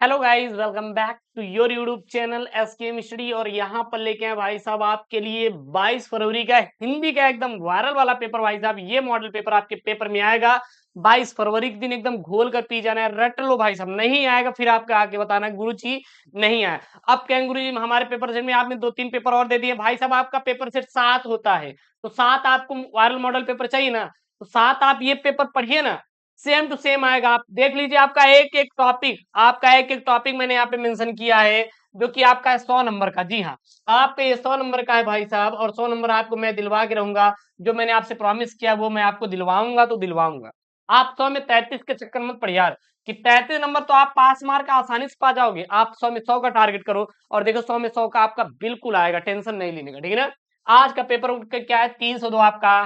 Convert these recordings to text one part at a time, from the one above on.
Hello guys, welcome back to your YouTube channel SK study. और यहाँ पर लेके आए भाई साहब आपके लिए 22 फरवरी का हिंदी का एकदम वायरल वाला पेपर। भाई साहब ये मॉडल पेपर आपके पेपर में आएगा 22 फरवरी के दिन। एकदम घोल कर पी जाना है, रट लो भाई साहब। नहीं आएगा फिर आपके आके बताना गुरु जी नहीं आया। अब कहेंगे गुरु जी हमारे पेपर सेट में आपने 2-3 पेपर और दे दिए। भाई साहब आपका पेपर सेट 7 होता है, तो 7 आपको वायरल मॉडल पेपर चाहिए ना, तो 7 आप ये पेपर पढ़िए ना, सेम टू सेम आएगा। आप देख लीजिए, आपका एक एक टॉपिक मैंने यहाँ पे मेंशन किया है, जो कि आपका है 100 नंबर का। जी हाँ, आपका ये 100 नंबर का है भाई साहब, और 100 नंबर आपको मैं दिलवा के रहूंगा। जो मैंने आपसे प्रॉमिस किया वो मैं आपको दिलवाऊंगा तो दिलवाऊंगा। आप 100 में 33 के चक्कर मत पड़ यार, कि 33 नंबर तो आप पास मार्क आसानी से पा जाओगे। आप 100 में 100 का टारगेट करो, और देखो 100 में 100 का आपका बिल्कुल आएगा, टेंशन नहीं लेने का, ठीक है ना। आज का पेपर क्या है, 302 आपका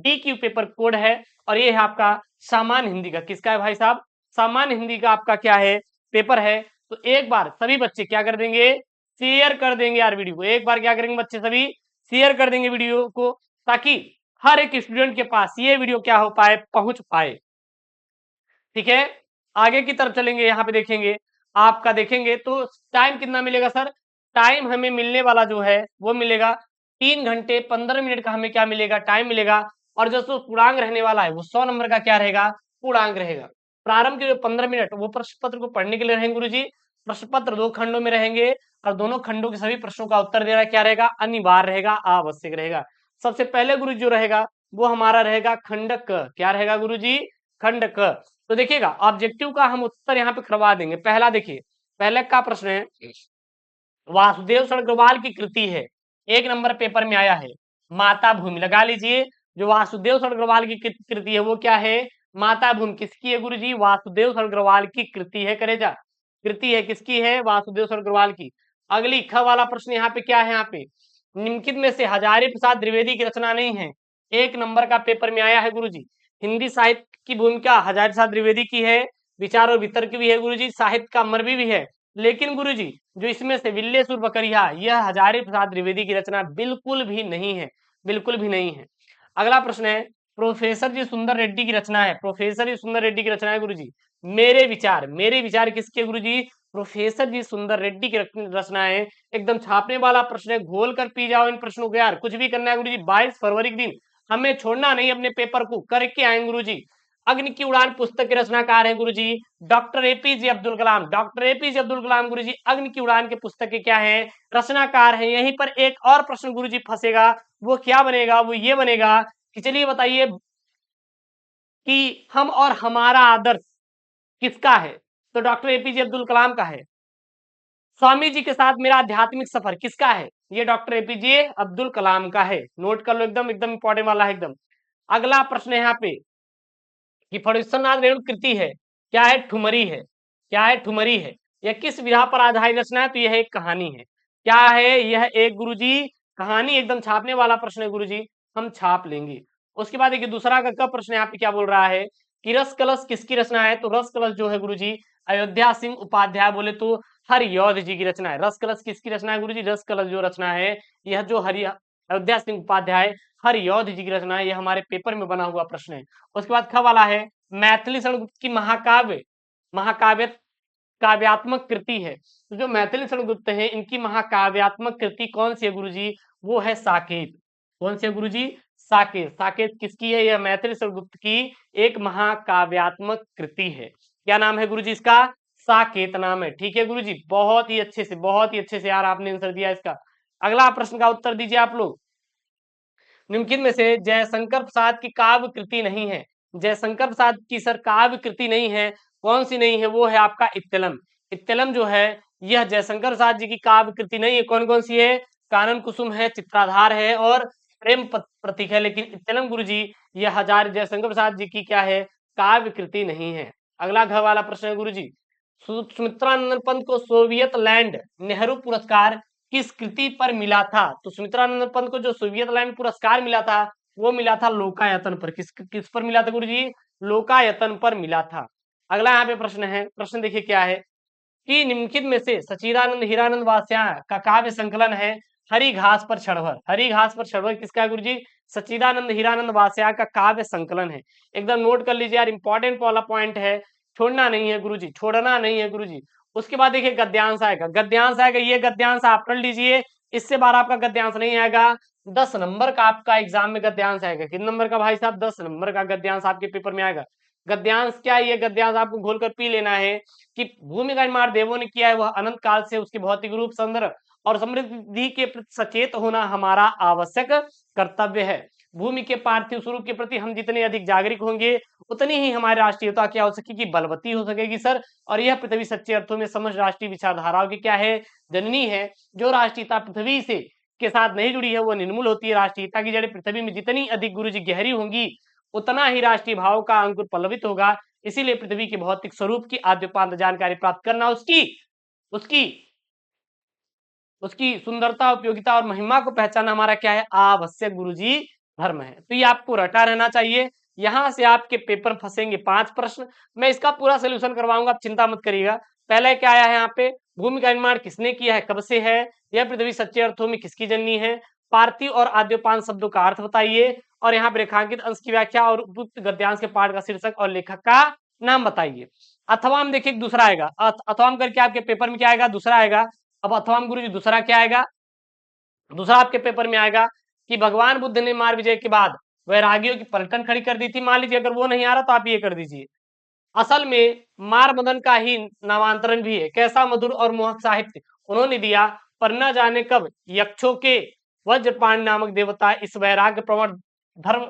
DQ पेपर कोड है। और ये है आपका सामान्य हिंदी का। किसका है भाई साहब? सामान्य हिंदी का आपका क्या है, पेपर है। तो एक बार सभी बच्चे क्या कर देंगे, शेयर कर देंगे यार वीडियो को। एक बार क्या करेंगे बच्चे, सभी शेयर कर देंगे वीडियो को, ताकि हर एक स्टूडेंट के पास ये वीडियो क्या हो पाए, पहुंच पाए। ठीक है, आगे की तरफ चलेंगे, यहाँ पे देखेंगे, आपका देखेंगे तो टाइम कितना मिलेगा सर। टाइम हमें मिलने वाला जो है वो मिलेगा 3 घंटे 15 मिनट का, हमें क्या मिलेगा, टाइम मिलेगा। और जो पूर्णांक रहने वाला है वो 100 नंबर का क्या रहेगा, पूर्णांक रहेगा। प्रारंभ के जो 15 मिनट वो प्रश्न पत्र को पढ़ने के लिए रहेंगे गुरु जी। प्रश्न पत्र 2 खंडों में रहेंगे, और दोनों खंडों के सभी प्रश्नों का उत्तर देना क्या रहेगा, अनिवार्य रहेगा, आवश्यक रहेगा। सबसे पहले गुरु जो रहेगा वो हमारा रहेगा खंड क। क्या रहेगा गुरु जी, खंड क। तो देखिएगा, ऑब्जेक्टिव का हम उत्तर यहाँ पे करवा देंगे। पहला देखिए, पहले का प्रश्न है, वासुदेव सड़ग्रवाल की कृति है, 1 नंबर पेपर में आया है, माता भूमि। लगा लीजिए, जो वासुदेव सड़ग्रवाल की कृति है वो क्या है, माता भूमि। किसकी है गुरु जी, वासुदेव सड़ग्रवाल की कृति है। करेजा, कृति है किसकी है, वासुदेव सड़ग्रवाल की। अगली ख वाला प्रश्न यहाँ पे क्या है, यहाँ पे निम्नलिखित में से हजारी प्रसाद द्विवेदी की रचना नहीं है। 1 नंबर का पेपर में आया है गुरु जी। हिंदी साहित्य की भूमिका हजारी प्रसाद द्विवेदी की है, विचार और वितर्क भी है गुरु जी, साहित्य का मरवी भी है। लेकिन गुरु जी जो इसमें से विल्लेसुर बकरिया, यह हजारी प्रसाद द्विवेदी की रचना बिल्कुल भी नहीं है, बिल्कुल भी नहीं है। अगला प्रश्न है, प्रोफेसर जी सुंदर रेड्डी की रचना है, प्रोफेसर जी सुंदर रेड्डी की रचना है गुरु जी। मेरे विचार किसके गुरु जी, प्रोफेसर जी सुंदर रेड्डी की रचना है। एकदम छापने वाला प्रश्न है, घोल कर पी जाओ इन प्रश्नों को यार। कुछ भी करना है गुरु जी, 22 फरवरी के दिन हमें छोड़ना नहीं, अपने पेपर को करके आएंगे गुरु जी। अग्नि की उड़ान पुस्तक के रचनाकार हैं गुरु जी doctor APJ Abdul Kalam. Doctor APJ Abdul Kalam गुरु जी अग्नि की उड़ान के पुस्तक के क्या है, रचनाकार हैं। यहीं पर एक और प्रश्न गुरु जी फंसेगा, वो क्या बनेगा, वो ये बनेगा कि चलिए बताइए कि हम और हमारा आदर्श किसका है, तो डॉक्टर एपीजे अब्दुल कलाम का है। स्वामी जी के साथ मेरा आध्यात्मिक सफर किसका है, ये डॉक्टर एपीजे अब्दुल कलाम का है। नोट कर लो, एकदम एकदम इंपॉर्टेंट वाला है एकदम। अगला प्रश्न है यहाँ पे कि फणीश्वरनाथ रेणु कृति है, क्या है, ठुमरी है। क्या है, ठुमरी है। यह किस विधा पर आधारित रचना है, तो यह एक कहानी है। क्या है, यह एक गुरुजी कहानी। एकदम छापने वाला प्रश्न है गुरुजी, हम छाप लेंगे। उसके बाद देखिए दूसरा का प्रश्न यहाँ पे क्या बोल रहा है कि रस कलश किसकी रचना है, तो रस कलश जो है गुरुजी अयोध्या सिंह उपाध्याय, बोले तो हरियौध जी की रचना है। रस कलश किसकी रचना है गुरुजी, रस कलश जो रचना है यह जो अयोध्या सिंह उपाध्याय हरियौध जी की रचना है। यह हमारे पेपर में बना हुआ प्रश्न है। उसके बाद ख वाला है, मैथिली शरणगुप्त की महाकाव्य काव्यात्मक कृति है। तो जो मैथिली शरणगुप्त है इनकी महाकाव्यात्मक कृति कौन सी है गुरुजी, वो है साकेत। कौन सी है गुरुजी, साकेत। साकेत किसकी है, यह मैथिली शरणगुप्त की एक महाकाव्यात्मक कृति है। क्या नाम है गुरुजी इसका, साकेत नाम है। ठीक है गुरुजी, बहुत ही अच्छे से, बहुत ही अच्छे से यार आपने आंसर दिया इसका। अगला प्रश्न का उत्तर दीजिए आप लोग। निम्नलिखित में से जयशंकर प्रसाद की काव्य कृति नहीं है, जयशंकर प्रसाद की सर काव्य कृति नहीं है, कौन सी नहीं है, वो है आपका इत्तलम। इत्तलम जो है यह जयशंकर प्रसाद जी की काव्य कृति नहीं है। कौन कौन सी है, कानन कुसुम है, चित्राधार है, और प्रेम प्रतीक है। लेकिन इत्तलम गुरु जी यह हजार जयशंकर प्रसाद जी की क्या है, काव्य कृति नहीं है। अगला घ वाला प्रश्न है गुरु जी, सुमित्रानंद पंत को सोवियत लैंड नेहरू पुरस्कार किस कृति पर मिला था, तो सुमित्रानंद पंत को जो सोवियत लैंड पुरस्कार मिला था वो मिला था लोकायतन पर। किस पर मिला था गुरुजी, लोकायतन पर मिला था। अगला यहाँ पे प्रश्न है, प्रश्न देखिए क्या है कि निम्नलिखित में से सच्चिदानंद हीरानंद वास्या का काव्य संकलन है हरी घास पर क्षणभर। हरी घास पर क्षणभर किसका है गुरुजी, सच्चिदानंद हीरानंद वास्या का काव्य संकलन है। एकदम नोट कर लीजिए यार, इंपॉर्टेंट वाला पॉइंट है छोड़ना नहीं है गुरुजी, छोड़ना नहीं है गुरुजी। उसके बाद देखिए गद्यांश आएगा, गद्यांश आएगा, ये गद्यांश आप पढ़ लीजिए, इससे बार आपका गद्यांश नहीं आएगा। 10 नंबर का आपका एग्जाम में गद्यांश आएगा। कितने नंबर का भाई साहब? 10 नंबर का गद्यांश आपके पेपर में आएगा। गद्यांश क्या है? ये गद्यांश आपको घोलकर पी लेना है कि भूमि का निर्माण देवों ने किया है, वह अनंत काल से उसके भौतिक रूप, संदर्भ और समृद्धि के प्रति सचेत होना हमारा आवश्यक कर्तव्य है। भूमि के पार्थिव स्वरूप के प्रति हम जितने अधिक जागरूक होंगे, उतनी ही हमारी राष्ट्रीयता क्या हो सकेगी? बलवती हो सकेगी सर। और यह पृथ्वी सच्चे अर्थों में समझ राष्ट्रीय विचारधाराओं की क्या है? जननी है। जो राष्ट्रीयता पृथ्वी से के साथ नहीं जुड़ी है, वो निर्मूल होती है। राष्ट्रीयता की जड़ें पृथ्वी में जितनी अधिक गुरुजी गहरी होंगी, उतना ही राष्ट्रीय भाव का अंकुर पल्लवित होगा। इसीलिए पृथ्वी के भौतिक स्वरूप की आद्योपांत जानकारी प्राप्त करना उसकी उसकी उसकी सुंदरता, उपयोगिता और महिमा को पहचानना हमारा क्या है? आवश्यक गुरुजी धर्म है। तो ये आपको रटा रहना चाहिए। यहां से आपके पेपर फंसेंगे 5 प्रश्न। मैं इसका पूरा सोल्यूशन करवाऊंगा, आप चिंता मत करिएगा। पहले क्या आया है यहाँ पे? भूमि का निर्माण किसने किया है, कब से है, यह पृथ्वी सच्चे अर्थों में किसकी जननी है, पार्थिव और आद्योपान शब्दों का अर्थ बताइए, और यहाँ पे रेखांकित अंश की व्याख्या और उपयुक्त गद्यांश के पाठ का शीर्षक और लेखक का नाम बताइए। अथवा हम देखिए दूसरा आएगा, अथवा हम करके आपके पेपर में क्या आएगा? दूसरा आएगा। अब अथवा गुरु जी दूसरा क्या आएगा? दूसरा आपके पेपर में आएगा कि भगवान बुद्ध ने मार विजय के बाद वैरागियों की पलटन खड़ी कर दी थी। मान लीजिए अगर वो नहीं आ रहा तो आप ये कर दीजिए। असल में मार मदन का ही नामांतरण भी है। कैसा मधुर और मोहक साहित्य उन्होंने दिया, पर न जाने कब यक्षों के वज्रपाण नामक देवता इस वैराग्य प्रवण धर्म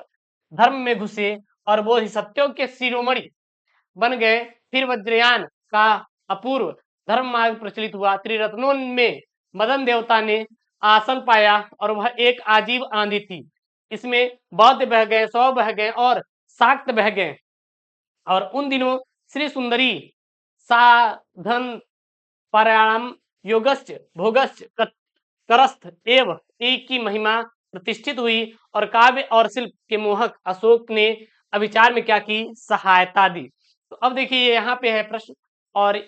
धर्म में घुसे और वो ही सत्यों के शिरोमणि बन गए। फिर वज्रयान का अपूर्व धर्म मार्ग प्रचलित हुआ। त्रिरत्नों में मदन देवता ने आसन पाया और वह एक आजीव आंधी थी। इसमें बौद्ध बह गए, सौ बह गए और शाक्त बह गए। और उन दिनों श्री सुंदरी साधन पारायणम योगश्च भोगश्च करस्थ एव एक की महिमा प्रतिष्ठित हुई और काव्य और शिल्प के मोहक अशोक ने अविचार में क्या की? सहायता दी। तो अब देखिए यहाँ पे है प्रश्न, और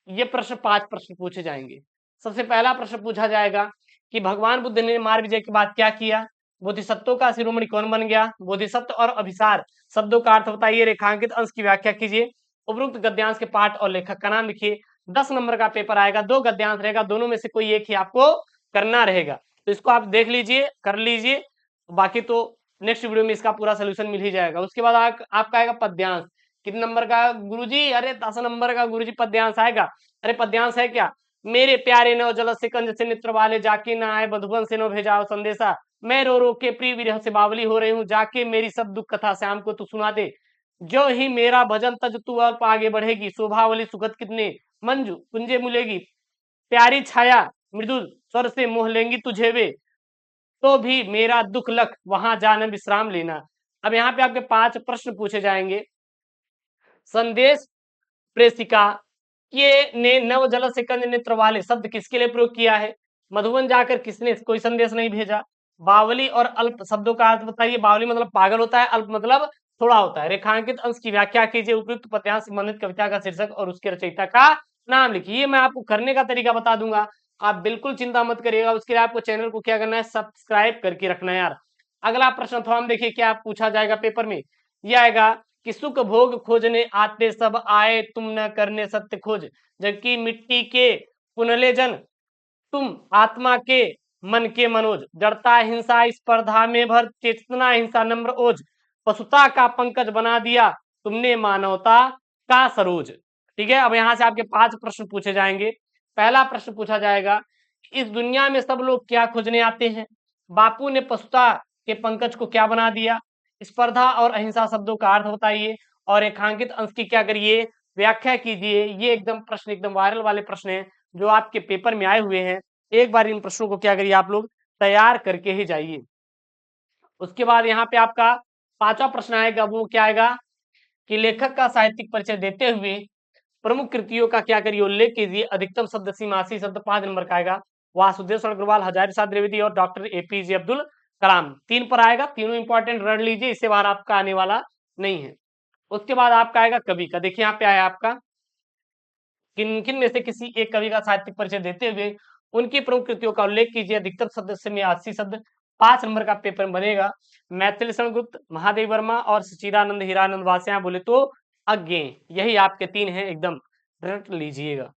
ये प्रश्न 5 प्रश्न पूछे जाएंगे। सबसे पहला प्रश्न पूछा जाएगा कि भगवान बुद्ध ने मार विजय के बाद क्या किया? बोधिसत्वों का शिरोमणि कौन बन गया? बोधिसत्व और अभिसार शब्दों का अर्थ बताइए, रेखांकित अंश की व्याख्या कीजिए, उपरोक्त गद्यांश के पाठ और लेखक का नाम लिखिए। 10 नंबर का पेपर आएगा, 2 गद्यांश रहेगा, दोनों में से कोई एक ही आपको करना रहेगा। तो इसको आप देख लीजिए, कर लीजिए, बाकी तो नेक्स्ट वीडियो में इसका पूरा सोल्यूशन मिल ही जाएगा। उसके बाद आपका आएगा पद्यांश। कितने नंबर का गुरुजी? अरे 10 नंबर का गुरुजी पद्यांश आएगा। अरे पद्यांश है क्या? मेरे प्यारे नव जल से कंज से नेत्र वाले, जाके ना आए मधुबन से नो भेजाओ संदेशा, मैं रो रो के प्रिय विरह से बावली हो रही हूँ, जाके मेरी सब दुख कथा श्याम को तू सुना दे। जो ही मेरा भजन तज तू अल्प आगे बढ़ेगी, शोभावली सुगत कितने मंजू कुंजे मिलेगी, प्यारी छाया मृदुल स्वर से मोह लेंगी तुझे वे, तो भी मेरा दुख लख वहां जाना विश्राम लेना। अब यहाँ पे आपके 5 प्रश्न पूछे जाएंगे। संदेश प्रेषिका ये ने नव जल से कंज नेत्र वाले शब्द किसके लिए प्रयोग किया है? मधुबन जाकर किसने कोई संदेश नहीं भेजा। बावली और अल्प शब्दों का अर्थ बताइए। बावली मतलब पागल होता है, अल्प मतलब थोड़ा होता है। रेखांकित अंश की व्याख्या कीजिए, उपयुक्त पद्यांश संबंधित कविता का शीर्षक और उसके रचयिता का नाम लिखिए। ये मैं आपको करने का तरीका बता दूंगा, आप बिल्कुल चिंता मत करिएगा। उसके लिए आपको चैनल को क्या करना है? सब्सक्राइब करके रखना है यार। अगला प्रश्न अथवा हम देखिए क्या पूछा जाएगा पेपर में। यह आएगा कि सुख भोग खोजने आते सब आए, तुम न करने सत्य खोज, जबकि मिट्टी के पुनले जन तुम आत्मा के मन के मनोज, जड़ता हिंसा स्पर्धा में भर, चेतना हिंसा नम्र ओज, पशुता का पंकज बना दिया तुमने मानवता का सरोज। ठीक है, अब यहाँ से आपके 5 प्रश्न पूछे जाएंगे। पहला प्रश्न पूछा जाएगा, इस दुनिया में सब लोग क्या खोजने आते हैं? बापू ने पशुता के पंकज को क्या बना दिया? स्पर्धा और अहिंसा शब्दों का अर्थ बताइए और रेखांकित अंश की क्या करिए? व्याख्या कीजिए। ये एकदम प्रश्न एकदम वायरल वाले प्रश्न हैं जो आपके पेपर में आए हुए हैं। एक बार इन प्रश्नों को क्या करिए? आप लोग तैयार करके ही जाइए। उसके बाद यहाँ पे आपका 5वां प्रश्न आएगा, वो क्या आएगा कि लेखक का साहित्यिक परिचय देते हुए प्रमुख कृतियों का क्या करिए? उल्लेख कीजिए। अधिकतम शब्द सीमा 80 शब्द 5 नंबर का आएगा। वासुदेव अग्रवाल, हजारी प्रसाद द्विवेदी और डॉक्टर एपीजे अब्दुल कलाम। 3 पर आएगा, तीनों इंपॉर्टेंट रट लीजिए, इससे बाहर आपका आने वाला नहीं है। उसके बाद आपका आएगा कवि का। देखिए यहाँ पे आया आपका किन किन में से किसी एक कवि का साहित्यिक परिचय देते हुए उनकी प्रमुख कृतियों का उल्लेख कीजिए। अधिकतम शब्द में 80 शब्द 5 नंबर का पेपर बनेगा। मैथिली शरण गुप्त, महादेव वर्मा और सचिदानंद हीरानंद वासिया बोले तो अगेन, यही आपके 3 हैं, एकदम रट लीजिएगा।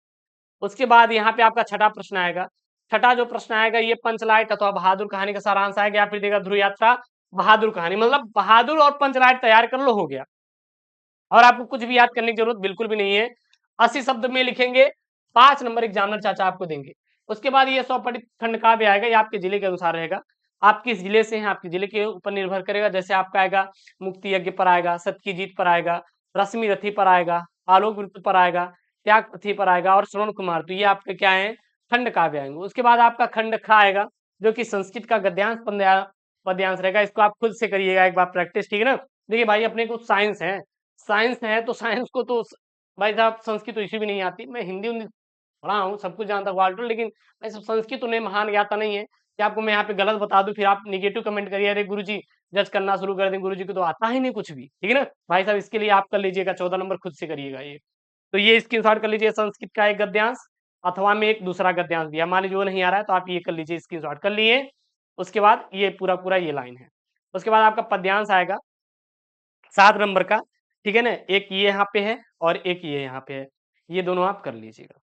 उसके बाद यहाँ पे आपका छठा प्रश्न आएगा। छठा जो प्रश्न आएगा ये पंचलाइट अथवा बहादुर कहानी का सारांश आएगा, या फिर देगा ध्रुव यात्रा बहादुर कहानी, मतलब बहादुर और पंचलाइट तैयार कर लो, हो गया। और आपको कुछ भी याद करने की जरूरत बिल्कुल भी नहीं है। 80 शब्द में लिखेंगे, 5 नंबर एग्जामिनर चाचा आपको देंगे। उसके बाद ये स्वपठित खंड काव्य आएगा, ये आपके जिले के अनुसार रहेगा। आप किस जिले से हैं, आपके जिले के ऊपर निर्भर करेगा। जैसे आपका आएगा मुक्ति यज्ञ पर आएगा, सत्य की जीत पर आएगा, रश्मि रथी पर आएगा, आलोक वृत्त पर आएगा, त्याग पथी पर आएगा और श्रवण कुमार। तो ये आपके क्या है, खंड काव्य आएंगे। उसके बाद आपका खंड ख आएगा, जो कि संस्कृत का गद्यांश पद्यांश रहेगा। इसको आप खुद से करिएगा एक बार प्रैक्टिस, ठीक है ना। देखिए भाई, अपने को साइंस है, साइंस है तो साइंस को तो भाई साहब संस्कृत तो इसी भी नहीं आती। मैं हिंदी उन्दी पढ़ा हूँ, सब कुछ जानता हूँ, लेकिन मैं सब संस्कृत उन्हें महान ज्ञाता नहीं है कि आपको मैं यहाँ पे गलत बता दूं, फिर आप निगेटिव कमेंट करिए, अरे गुरुजी जज करना शुरू कर दें, गुरुजी को तो आता ही नहीं कुछ भी, ठीक है ना भाई साहब। इसके लिए आप कर लीजिएगा 14 नंबर खुद से करिएगा ये। तो ये स्क्रीनशॉट कर लीजिए, संस्कृत का एक गद्यांश अथवा में एक दूसरा गद्यांश दिया, मान लीजिए वो नहीं आ रहा है तो आप ये कर लीजिए, स्क्रीनशॉट कर लिए। उसके बाद ये पूरा पूरा ये लाइन है। उसके बाद आपका पद्यांश आएगा 7 नंबर का, ठीक है ना। एक ये यहाँ पे है और एक ये यहाँ पे है, ये दोनों आप कर लीजिएगा।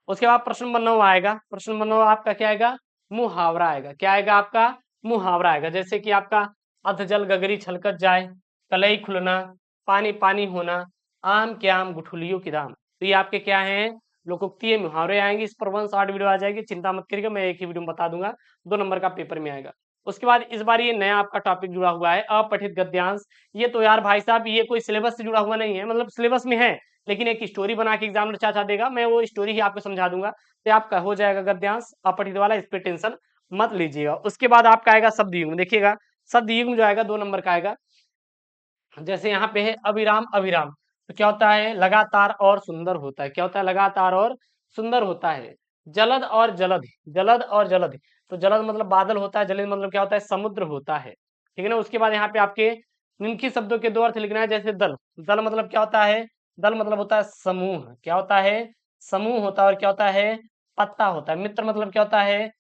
उसके बाद प्रश्न नंबर 9 आएगा। प्रश्न नंबर 9 आपका क्या आएगा, मुहावरा आएगा। क्या आएगा आपका, मुहावरा आएगा। जैसे कि आपका अधजल गगरी छलकत जाए, कलई खुलना, पानी पानी होना, आम के आम गुठलियों की दाम। तो ये आपके क्या हैं, लोकोक्ति मुहावरे आएंगे। इस पर 1 शॉर्ट वीडियो आ जाएगी, चिंता मत करिएगा, मैं एक ही वीडियो में बता दूंगा, 2 नंबर का पेपर में आएगा। उसके बाद इस बार ये नया आपका टॉपिक जुड़ा हुआ है, अपठित गद्यांश। ये तो यार भाई साहब ये कोई सिलेबस से जुड़ा हुआ नहीं है, मतलब सिलेबस में है लेकिन एक स्टोरी बना के एग्जामिनर चाचा देगा, मैं वो स्टोरी ही आपको समझा दूंगा, तो आपका हो जाएगा गद्यांश अपठित वाला, इस पे टेंशन मत लीजिएगा। उसके बाद आपका आएगा शब्द युग्म। देखिएगा शब्द युग्म जो आएगा 2 नंबर का आएगा। जैसे यहाँ पे है अविराम अविराम, तो क्या होता है, लगातार और सुंदर होता है। क्या होता है, लगातार और सुंदर होता है। जलद और जलधि, जलद और जलधि, तो जलद मतलब बादल होता है, जलद मतलब क्या होता है, समुद्र होता है, ठीक है ना। उसके बाद यहाँ पे आपके निम्नलिखित शब्दों के 2 अर्थ लिखना है। जैसे दल, दल मतलब क्या होता है, दल मतलब होता है समूह। क्या होता है, समूह होता है। और क्या होता है, पत्ता होता है। मित्र मतलब क्या होता है,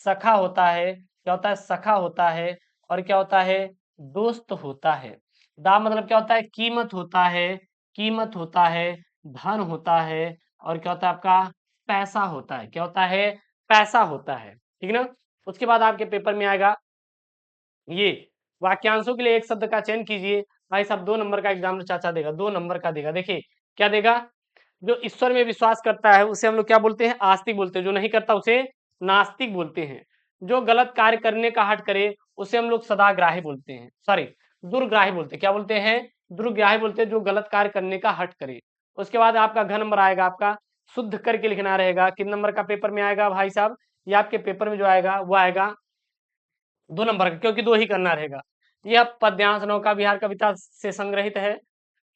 सखा होता है। क्या होता है, सखा होता है। और क्या होता है, दोस्त होता है। दाम मतलब क्या होता है, कीमत होता है, कीमत होता है, धन होता है। और क्या होता है आपका, पैसा होता है। क्या होता है, पैसा होता है, ठीक है ना। उसके बाद आपके पेपर में आएगा ये वाक्यांशों के लिए एक शब्द का चयन कीजिए। भाई साहब 2 नंबर का एग्जामिनर चाचा देगा, 2 नंबर का देगा। देखिए क्या देगा, जो ईश्वर में विश्वास करता है उसे हम लोग क्या बोलते हैं, आस्तिक बोलते हैं। जो नहीं करता उसे नास्तिक बोलते हैं। जो गलत कार्य करने का हट करे उसे हम लोग सदाग्राही बोलते हैं, सॉरी दुर्ग्राही बोलते हैं। क्या बोलते हैं, दुर्ग्राही बोलते हैं, जो गलत कार्य करने का हट करे। उसके बाद आपका घ नंबर आएगा, आपका शुद्ध करके लिखना रहेगा। किन नंबर का पेपर में आएगा भाई साहब, ये आपके पेपर में जो आएगा वो आएगा 2 नंबर का, क्योंकि 2 ही करना रहेगा। यह पद्यांश नौका विहार कविता से संग्रहित है।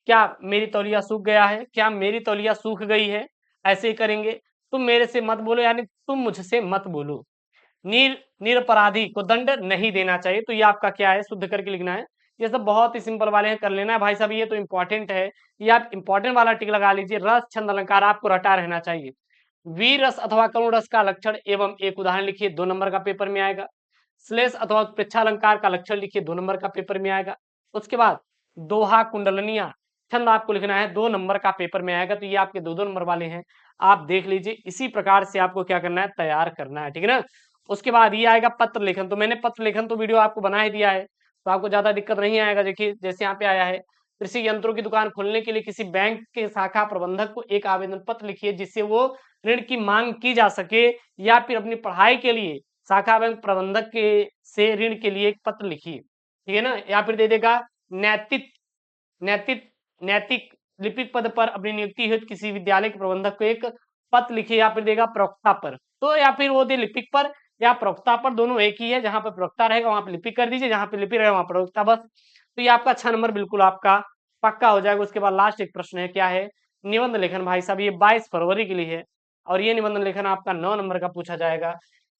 क्या मेरी तौलिया सूख गया है, क्या मेरी तौलिया सूख गई है, ऐसे ही करेंगे। तुम मेरे से मत बोलो, यानी तुम मुझसे मत बोलो। निरपराधी को दंड नहीं देना चाहिए। तो ये आपका क्या है, शुद्ध करके लिखना है। ये सब बहुत ही सिंपल वाले हैं, कर लेना है भाई साहब। ये तो इंपॉर्टेंट है, ये आप इंपॉर्टेंट वाला टिक लगा लीजिए। रस छंद अलंकार आपको रटा रहना चाहिए। वीर रस अथवा करुण रस का लक्षण एवं एक उदाहरण लिखिए, 2 नंबर का पेपर में आएगा। श्लेष अथवा प्रेक्षालंकार का लक्षण लिखिए, 2 नंबर का पेपर में आएगा। उसके बाद दोहा कुंडलनिया छंद आपको लिखना है, 2 नंबर का पेपर में आएगा। तो ये आपके 2-2 नंबर वाले हैं, आप देख लीजिए। इसी प्रकार से आपको क्या करना है, तैयार करना है, ठीक है ना। उसके बाद ये आएगा पत्र लेखन। तो मैंने पत्र लेखन तो वीडियो आपको बना ही दिया है, तो आपको ज्यादा दिक्कत नहीं आएगा। देखिए जैसे यहाँ पे आया है, कृषि यंत्रों की दुकान खोलने के लिए किसी बैंक के शाखा प्रबंधक को एक आवेदन पत्र लिखिए, जिससे वो ऋण की मांग की जा सके, या फिर अपनी पढ़ाई के लिए शाखा बैंक प्रबंधक के से ऋण के लिए एक पत्र लिखिए, ठीक है ना। या फिर दे देगा नैतिक नैतिक नैतिक लिपिक पद पर अपनी नियुक्ति हेतु किसी विद्यालय के प्रबंधक को एक पत्र लिखिए, या फिर देगा प्रवक्ता पर। तो या फिर वो दे लिपिक पर या प्रवक्ता पर, दोनों एक ही है। जहां पर प्रवक्ता रहेगा वहां पर लिपिक कर दीजिए, जहां पर लिपिक रहेगा वहां प्रवक्ता, बस। तो ये आपका 6 नंबर बिल्कुल आपका पक्का हो जाएगा। उसके बाद लास्ट एक प्रश्न है, क्या है, निबंध लेखन। भाई साहब ये 22 फरवरी के लिए है, और ये निबंध लेखन आपका 9 नंबर का पूछा जाएगा।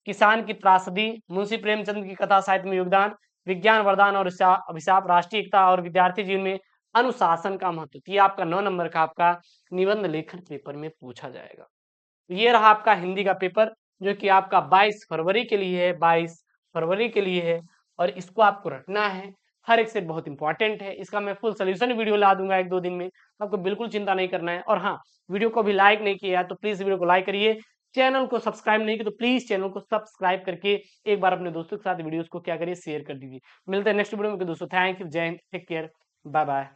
किसान की त्रासदी, मुंशी प्रेमचंद की कथा साहित्य में योगदान, विज्ञान वरदान और अभिशाप, राष्ट्रीय एकता और विद्यार्थी जीवन में अनुशासन का महत्व। ये आपका 9 नंबर का आपका निबंध लेखन पेपर में पूछा जाएगा। तो ये रहा आपका हिंदी का पेपर, जो कि आपका 22 फरवरी के लिए है, 22 फरवरी के लिए है। और इसको आपको रटना है, हर एक सेट बहुत इंपॉर्टेंट है। इसका मैं फुल सोल्यूशन वीडियो ला दूंगा 1-2 दिन में, आपको बिल्कुल चिंता नहीं करना है। और हाँ, वीडियो को अभी लाइक नहीं किया तो प्लीज वीडियो को लाइक करिए, चैनल को सब्सक्राइब नहीं किया तो प्लीज चैनल को सब्सक्राइब करके एक बार अपने दोस्तों के साथ वीडियोस को क्या करिए, शेयर कर दीजिए। मिलते हैं नेक्स्ट वीडियो में दोस्तों। थैंक यू, जय Hind, take care, bye bye.